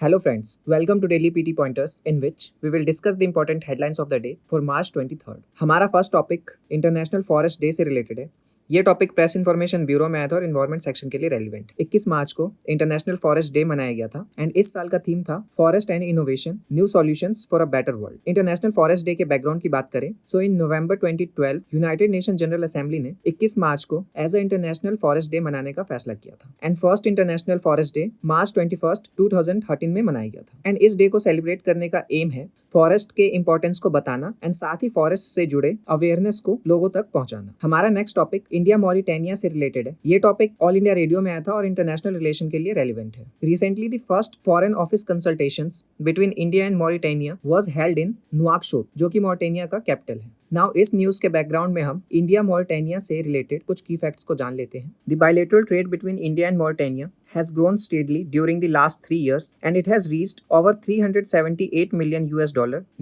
Hello friends, welcome to Daily PT Pointers in which we will discuss the important headlines of the day for March 23rd. हमारा first topic international forest day से related है। ये topic press information bureau में आया था और environment section के लिए रेलिवेंट। 21 मार्च को इंटरनेशनल फॉरेस्ट डे मनाया गया था एंड इस साल का थीम था forest and innovation, new solutions for a better world. International forest day के बैकग्राउंड की बात करें so in November 2012 united nation general assembly ने 21 मार्च को as a international forest day मनाने का फैसला किया था and first international forest day March 21, 2013 में मनाया गया था एंड इस डे को सेलिब्रेट करने का एम है फॉरेस्ट के इंपॉर्टेंस को बताना एंड साथ ही फॉरेस्ट से जुड़े अवेयरनेस को लोगों तक पहुंचाना। हमारा नेक्स्ट टॉपिक इंडिया मॉरिटेनिया से रिलेटेड है। ये टॉपिक ऑल इंडिया रेडियो में आया था और इंटरनेशनल रिलेशन के लिए रेलिवेंट है। Recently the first foreign office consultations between India and Mauritania was held in Nouakchott, जो कि मॉरिटेनिया का कैपिटल है। नाउ इस न्यूज के बैकग्राउंड में हम इंडिया मॉरिटेनिया से रिलेटेड कुछ की फैक्ट्स को जान लेते हैं। The bilateral trade between India and Mauritania has grown steadily during the last 3 years and it has reached over $378 million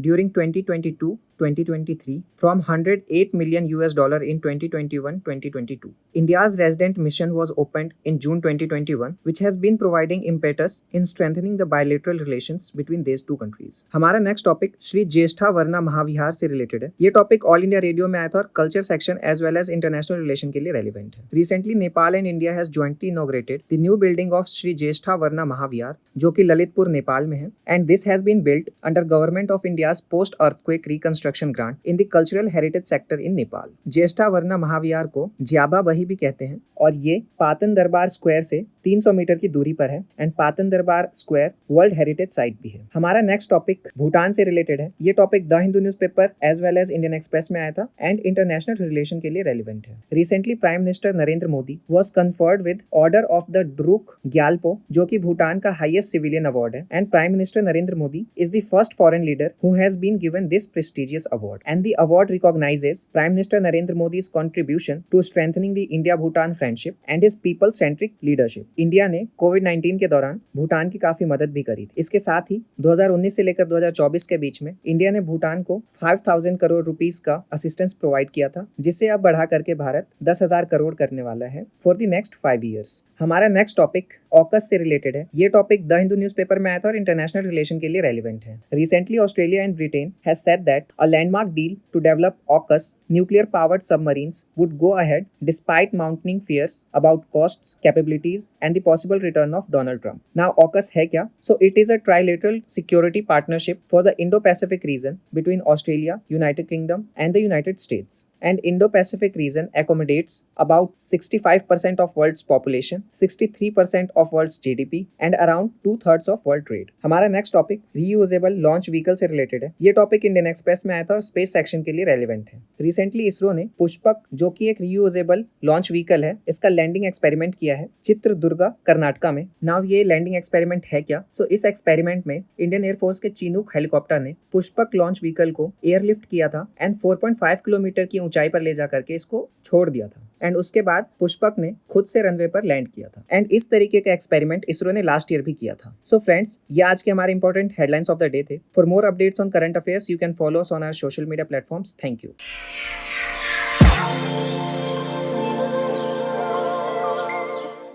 during 2022-2023 from $108 million in 2021-2022. India's resident mission was opened in June 2021, which has been providing impetus in strengthening the bilateral relations between these two countries. हमारा next topic Shri Jyeshtha Varna महाविहार से related है। ये topic all India radio में आया था और culture section as well as international relation के लिए रेलिवेंट है। Recently Nepal and India has jointly inaugurated the new building of Shri Jyeshtha Varna Mahavihar, जो कि ललितपुर नेपाल में है and this has been built under government of India's post earthquake reconstruction grant in the cultural heritage sector in Nepal. Jyeshtha Varna Mahavihar को ज्याबा बही भी कहते हैं और ये पातन दरबार स्क्वायर से 300 मीटर की दूरी पर है एंड पातन दरबार स्क्वायर वर्ल्ड हेरिटेज साइट भी है। हमारा नेक्स्ट टॉपिक भूटान से रिलेटेड है। ये topic the Hindu newspaper as well as Indian Express में आया था एंड इंटरनेशनल रिलेशन के लिए रेलिवेंट है। Recently prime minister Narendra Modi was conferred with order of the Druk Gyalpo, जो कि भूटान का हाईएस्ट सिविलियन अवार्ड है and prime minister Narendra Modi is the first foreign leader who has been given this prestigious award and the award recognises prime minister Narendra Modi's contribution to strengthening the India Bhutan friendship and his people centric leadership. India ने कोविड-19 के दौरान भूटान की काफी मदद भी करी थी। इसके साथ ही 2019 से लेकर 2024 के बीच में इंडिया ने भूटान को 5,000 करोड़ रुपीस का असिस्टेंस प्रोवाइड किया था, जिसे अब बढ़ा करके भारत 10,000 करोड़ करने वाला है फॉर द नेक्स्ट 5 ईयर्स। हमारा नेक्स्ट टॉपिक ऑकस से रिलेटेड है। ये टॉपिक द हिंदू न्यूज़पेपर में आया था और इंटरनेशनल रिलेशन के लिए रेलिवेंट है। Recently Australia and Britain has said that a landmark deal to develop AUKUS nuclear powered submarines would go ahead despite mounting fears about costs, capabilities and the possible return of Donald Trump. Now AUKUS है क्या? So it is a trilateral security partnership for the Indo Pacific region between Australia, United Kingdom and the United States and Indo-Pacific region accommodates about 65% of world's population, 63% of world's GDP and around 2/3 of world trade. हमारा next topic reusable launch vehicle से related है। ये topic Indian Express में आया था और space section के लिए रेलिवेंट है। रिसेंटली इसरो ने पुष्पक, जो कि एक रीयूजेबल लॉन्च व्हीकल है, इसका लैंडिंग एक्सपेरिमेंट किया है चित्रदुर्गा, कर्नाटका में। नाउ ये लैंडिंग एक्सपेरिमेंट है क्या? सो इस एक्सपेरिमेंट में इंडियन एयरफोर्स के चिनूक हेलीकॉप्टर ने पुष्पक लॉन्च व्हीकल को एयरलिफ्ट किया था एंड 4.5 किलोमीटर की ऊंचाई पर ले जाकर के इसको छोड़ दिया था एंड उसके बाद पुष्पक ने खुद से रनवे पर लैंड किया था एंड इस तरीके का एक्सपेरिमेंट इसरो ने लास्ट ईयर भी किया था। सो फ्रेंड्स, ये आज के हमारे important headlines of the day थे। For more updates on current affairs you can follow us on our social media platforms. Thank you.